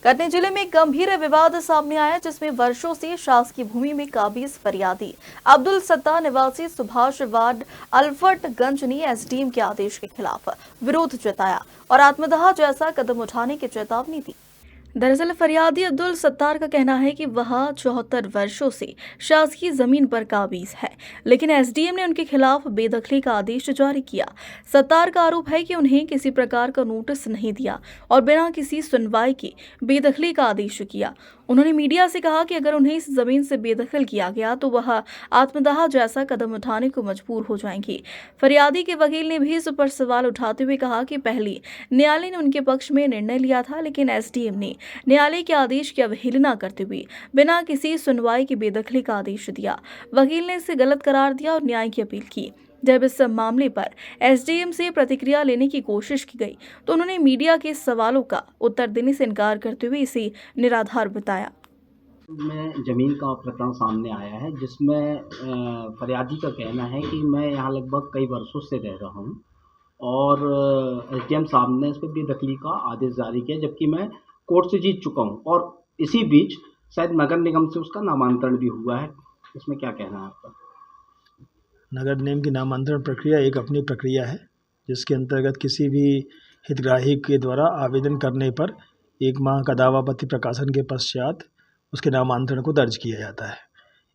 कटनी जिले में एक गंभीर विवाद सामने आया जिसमें वर्षों से शासकीय भूमि में काबिज फरियादी अब्दुल सत्तार निवासी सुभाष वार्ड अल्फटगंज ने एसडीएम के आदेश के खिलाफ विरोध जताया और आत्मदाह जैसा कदम उठाने की चेतावनी दी। दरअसल फरियादी अब्दुल सत्तार का कहना है कि वह 74 वर्षों से शासकीय जमीन पर काबिज है, लेकिन एसडीएम ने उनके खिलाफ बेदखली का आदेश जारी किया। सत्तार का आरोप है कि उन्हें किसी प्रकार का नोटिस नहीं दिया और बिना किसी सुनवाई के बेदखली का आदेश किया। उन्होंने मीडिया से कहा कि अगर उन्हें इस जमीन से बेदखल किया गया तो वह आत्मदाह जैसा कदम उठाने को मजबूर हो जाएंगी। फरियादी के वकील ने भी इस पर सवाल उठाते हुए कहा कि पहले न्यायालय ने उनके पक्ष में निर्णय लिया था, लेकिन एसडीएम ने न्यायालय के आदेश की अवहेलना करते हुए बिना किसी सुनवाई की बेदखली का आदेश दिया। वकील ने इसे गलत करार दिया और न्याय की अपील की। जब इस मामले पर एसडीएम से प्रतिक्रिया लेने की कोशिश की गई तो उन्होंने मीडिया के सवालों का उत्तर देने से इनकार करते हुए इसे निराधार बताया। में ज़मीन का प्रकरण सामने आया है जिसमें फरियादी का कहना है कि मैं यहाँ लगभग कई वर्षों से रह रहा हूँ और एसडीएम साहब ने इस पर बेदखली का आदेश जारी किया, जबकि मैं कोर्ट से जीत चुका हूँ और इसी बीच शायद नगर निगम से उसका नामांतरण भी हुआ है। इसमें क्या कहना है आपका? नगर निगम की नामांतरण प्रक्रिया एक अपनी प्रक्रिया है जिसके अंतर्गत किसी भी हितग्राही के द्वारा आवेदन करने पर 1 माह का दावापत्र प्रकाशन के पश्चात उसके नामांतरण को दर्ज किया जाता है।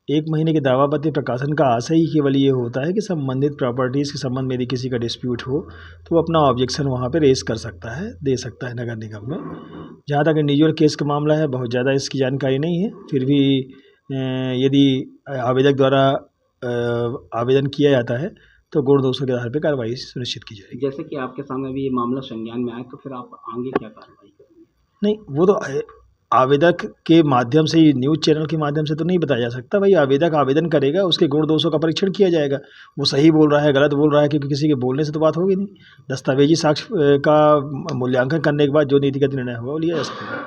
1 महीने के दावापत्र प्रकाशन का आशय ही केवल ये होता है कि संबंधित प्रॉपर्टीज़ के संबंध में यदि किसी का डिस्प्यूट हो तो वो अपना ऑब्जेक्शन वहाँ पे रेस कर सकता है, दे सकता है नगर निगम में। जहाँ तक इंडिविजुअल केस का मामला है, बहुत ज़्यादा इसकी जानकारी नहीं है, फिर भी यदि आवेदक द्वारा आवेदन किया जाता है तो गुण दोषों के आधार पर कार्रवाई सुनिश्चित की जाएगी। जैसे कि आपके सामने भी ये मामला संज्ञान में आया तो फिर आप आगे क्या कार्रवाई करेंगे? नहीं, वो तो आवेदक के माध्यम से, न्यूज़ चैनल के माध्यम से तो नहीं बताया जा सकता। भाई आवेदक आवेदन करेगा, उसके गुण दोषों का परीक्षण किया जाएगा, वो सही बोल रहा है गलत बोल रहा है, क्योंकि किसी के बोलने से तो बात होगी नहीं। दस्तावेजी साक्ष्य का मूल्यांकन करने के बाद जो नीतिगत निर्णय होगा वो लिया जा सकेगा।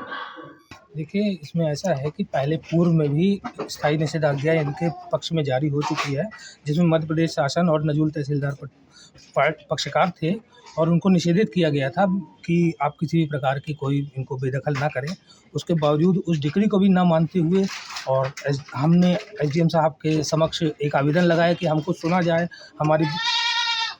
देखिए, इसमें ऐसा है कि पहले पूर्व में भी स्थायी निषेधाज्ञा इनके पक्ष में जारी हो चुकी है, जिसमें मध्य प्रदेश शासन और नजूल तहसीलदार पक्षकार थे और उनको निषेधित किया गया था कि आप किसी भी प्रकार की कोई इनको बेदखल ना करें। उसके बावजूद उस डिक्री को भी ना मानते हुए और हमने एसडीएम साहब के समक्ष एक आवेदन लगाया कि हमको सुना जाए, हमारी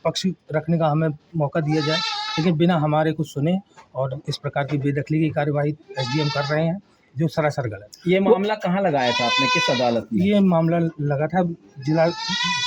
पक्ष रखने का हमें मौका दिया जाए, लेकिन बिना हमारे कुछ सुने और इस प्रकार की बेदखली की कार्यवाही एसडीएम कर रहे हैं, जो सरासर गलत है। ये मामला कहाँ लगाया था आपने, किस अदालत में? ये मामला लगा था जिला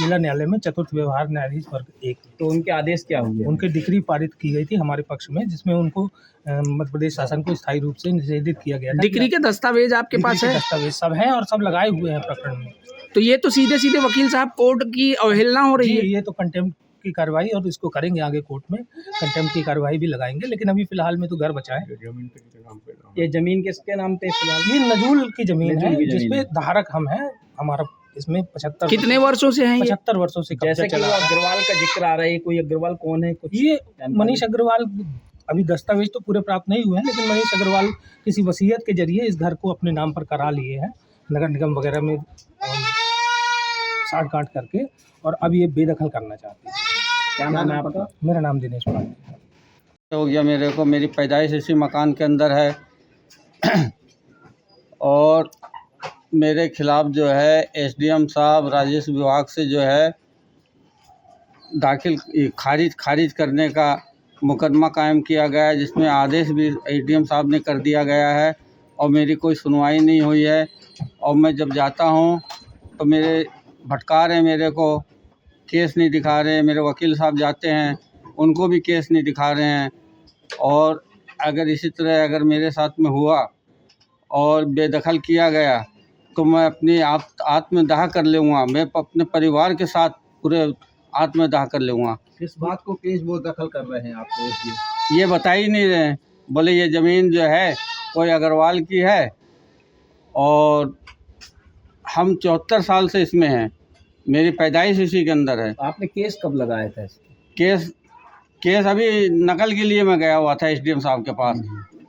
न्यायालय में, चतुर्थ व्यवहार न्यायाधीश वर्ग 1। तो उनके आदेश क्या हुए? उनकी डिक्री पारित की गई थी हमारे पक्ष में, जिसमें उनको मध्य प्रदेश शासन को स्थायी रूप से निषेधित किया गया था। डिक्री के दस्तावेज आपके पास है? दस्तावेज सब हैं और सब लगाए हुए हैं प्रकरण में। तो ये तो सीधे सीधे वकील साहब कोर्ट की अवहेलना हो रही है। ये तो कंटेम्प्ट की कार्रवाई और इसको करेंगे आगे कोर्ट में, कंटेम्प्ट की कार्रवाई भी लगाएंगे, लेकिन अभी फिलहाल में तो घर बचा है। ये जमीन किसके नाम पे फिलहाल? ये नजूल की जमीन है जिसपे धारक हम हैं। हमारा इसमें 75 कितने वर्षों से हैं? 75 वर्षों से जैसे कि अग्रवाल का जिक्र आ रहा है, कोई अग्रवाल कौन है? कुछ ये मनीष अग्रवाल, अभी दस्तावेज तो पूरे प्राप्त नहीं हुए हैं, लेकिन मनीष अग्रवाल किसी वसीयत के जरिए इस घर को अपने नाम पर करा लिए हैं नगर निगम वगैरह में साठ गांठ करके, और अब ये बेदखल करना चाहते हैं। क्या नाम है आपका? मेरा नाम दिनेश पांडे हो गया। मेरे को मेरी पैदाइश इसी मकान के अंदर है और मेरे खिलाफ जो है एसडीएम साहब राजस्व विभाग से जो है खारिज करने का मुकदमा कायम किया गया है, जिसमें आदेश भी एसडीएम साहब ने कर दिया गया है और मेरी कोई सुनवाई नहीं हुई है। और मैं जब जाता हूँ तो मेरे भटका रहे, मेरे को केस नहीं दिखा रहे। मेरे वकील साहब जाते हैं, उनको भी केस नहीं दिखा रहे हैं। और अगर इसी तरह अगर मेरे साथ में हुआ और बेदखल किया गया तो मैं अपनी आत्मदाह कर लूँगा। मैं अपने परिवार के साथ पूरे आत्मदाह कर लूँगा। किस बात को केस वो दखल कर रहे हैं आपको? ये बता ही नहीं रहे। बोले ये ज़मीन जो है कोई अग्रवाल की है और हम 74 साल से इसमें हैं, मेरी पैदाइश इसी के अंदर है। आपने केस कब लगाया था? केस अभी नकल के लिए मैं गया हुआ था एसडीएम साहब के पास,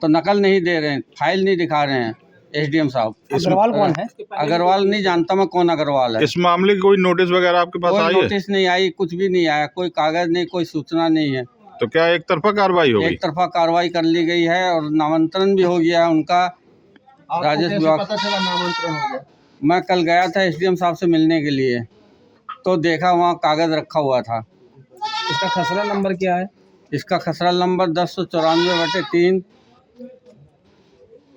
तो नकल नहीं दे रहे हैं, फाइल नहीं दिखा रहे हैं एसडीएम साहब। अग्रवाल कौन है? अग्रवाल नहीं जानता मैं कौन अग्रवाल है। इस मामले की कोई नोटिस वगैरह आपके पास आई है? कोई नोटिस नहीं आई, कुछ भी नहीं आया, कोई कागज नहीं, कोई सूचना नहीं है। तो क्या एक तरफा कार्रवाई हो गई? एक तरफा कार्रवाई कर ली गई है और नामांतरण भी हो गया है उनका। राजस्व विभाग पता चला नामांतरण हो गया? मैं कल गया था एसडीएम साहब से मिलने के लिए, तो देखा वहाँ कागज़ रखा हुआ था। इसका खसरा नंबर क्या है? इसका खसरा नंबर 1094/3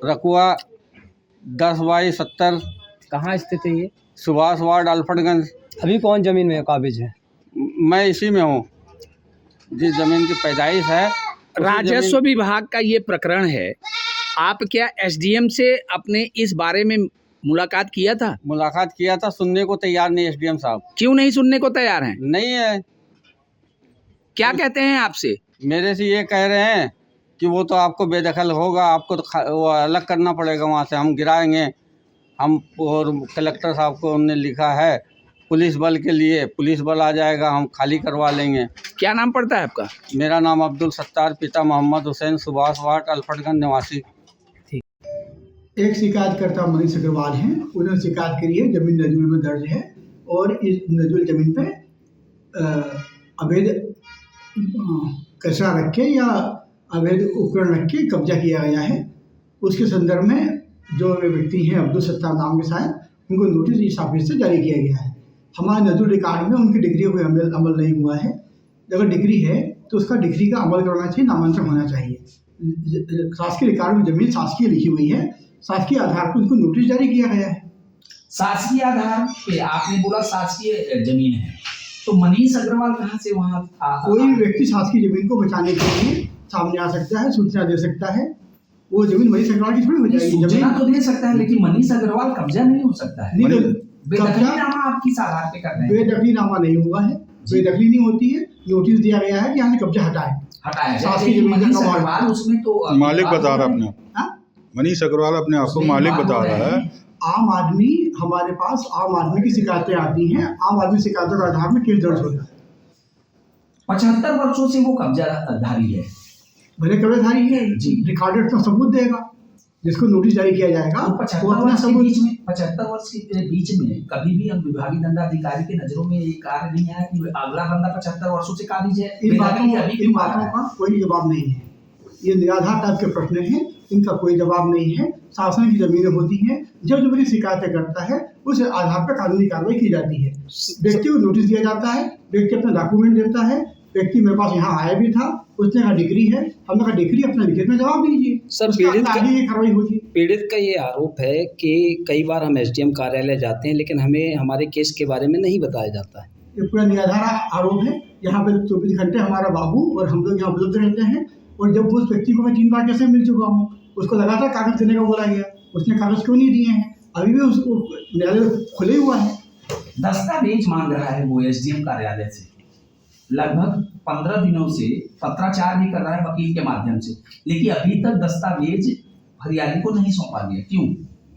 रकुआ 10/70 कहाँ स्थित है ये? सुभाष वार्ड अल्फटगंज। अभी कौन जमीन में काबिज है? मैं इसी में हूँ, जिस जमीन की पैदाइश है। राजस्व विभाग का ये प्रकरण है, आप क्या एसडीएम से अपने इस बारे में मुलाकात किया था? मुलाकात किया था, सुनने को तैयार नहीं एसडीएम साहब। क्यों नहीं सुनने को तैयार हैं? नहीं है। क्या कहते हैं आपसे? मेरे से ये कह रहे हैं कि वो तो आपको बेदखल होगा, आपको तो वो अलग करना पड़ेगा, वहाँ से हम गिराएंगे। हम और कलेक्टर साहब को उन्होंने लिखा है पुलिस बल के लिए, पुलिस बल आ जाएगा, हम खाली करवा लेंगे। क्या नाम पड़ता है आपका? मेरा नाम अब्दुल सत्तार, पिता मोहम्मद हुसैन, सुभाष वार्ड अल्फटगंज निवासी। एक शिकायतकर्ता मनीष अग्रवाल हैं, उन्होंने शिकायत करी है, जमीन नजूल में दर्ज है और इस नजूल जमीन पे अवैध कचरा रख के या अवैध उपकरण रख के कब्जा किया गया है। उसके संदर्भ में जो व्यक्ति हैं अब्दुल सत्तार नाम के शायद, उनको नोटिस इस ऑफिस से जारी किया गया है। हमारे नजूल रिकॉर्ड में उनकी डिग्री कोई अमल नहीं हुआ है। अगर डिग्री है तो उसका डिग्री का अमल करना चाहिए, नामांतरण होना चाहिए। शासकीय रिकॉर्ड में जमीन शासकीय लिखी हुई है, शासकीय आधार पर उनको नोटिस जारी किया गया है। शासकीय आधार पे आपने बोला शासकीय जमीन है, तो मनीष अग्रवाल कहाँ से वहाँ? कोई व्यक्ति शासकीय जमीन को बचाने के लिए सामने आ सकता है, सूचना दे सकता है। वो जमीन मनीष अग्रवाल की थोड़ी हो जाएगी। सूचना तो दे सकता है, लेकिन मनीष अग्रवाल कब्जा नहीं हो सकता है। नहीं, बेदखलीनामा आप किस आधार पे कर रहे हैं? बेदखलीनामा नहीं हुआ है, बेदखली नहीं होती है। नोटिस दिया गया है कि यहाँ से कब्जा हटाए। शासकीय जमीन मनीष अग्रवाल उसमें तो मालिक बता रहा अपने, मनीष अग्रवाल अपने आप को मालिक बता रहा है। आम आदमी, हमारे पास आम आदमी की शिकायतें आती हैं, आम आदमी शिकायतों के आधार में केस दर्ज होता है। 75 वर्षों से वो कब्जाधारी है। भले कब्जाधारी है जी, रिकॉर्डेड तो सबूत देगा, जिसको नोटिस जारी किया जाएगा। तो 75 वर्ष के बीच में 75 वर्ष के बीच में कभी भी हम विभागीय दंडाधिकारी के नजरों में ये कार्य नहीं आया कि अगला बंदा 75 वर्षों से काबिज है। इन बातों का कोई जवाब नहीं है। ये निराधार टाइप के प्रश्न हैं, इनका कोई जवाब नहीं है। शासन की जमीनें होती हैं, जब जो भी शिकायतें करता है उस आधार पर कानूनी कार्रवाई की जाती है। व्यक्ति को नोटिस दिया जाता है, व्यक्ति अपना डॉक्यूमेंट देता है। व्यक्ति मेरे पास यहाँ आया भी था, उसने कहा डिग्री है, हमने कहा डिग्री अपना लिखित में जवाब दीजिए। सर, पीड़ित का ये आरोप है कि कई बार हम एसडीएम कार्यालय जाते हैं लेकिन हमें हमारे केस के बारे में नहीं बताया जाता है। ये पूरा निराधार आरोप है। यहाँ पे 24 घंटे हमारा बाबू और हम लोग यहाँ उपलब्ध रहते हैं, और जब उस व्यक्ति को मैं 3 बार कैसे मिल चुका हूँ, उसको लगातार कागज देने का बोला गया, उसने कागज क्यों नहीं दिए हैं? अभी भी उसको न्यायालय खुले हुआ है। दस्तावेज मांग रहा है वो एसडीएम कार्यालय से, लगभग 15 दिनों से पत्राचार भी कर रहा है वकील के माध्यम से, लेकिन अभी तक दस्तावेज फरियादी को नहीं सौंपा गया। क्यों?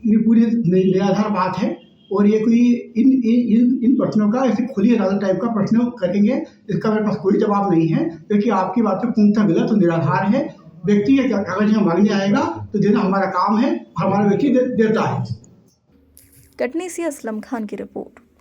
ये पूरी निराधार बात है, और ये कोई इन प्रश्नों का ऐसे खुली अदालत टाइप का प्रश्न करेंगे, इसका मेरे पास कोई जवाब नहीं है, क्योंकि आपकी बातें पूर्णतः गलत और निराधार है। व्यक्ति ये कागज यहाँ मांगने आएगा तो देना हमारा काम है, हमारा व्यक्ति देता है। कटनी से असलम खान की रिपोर्ट।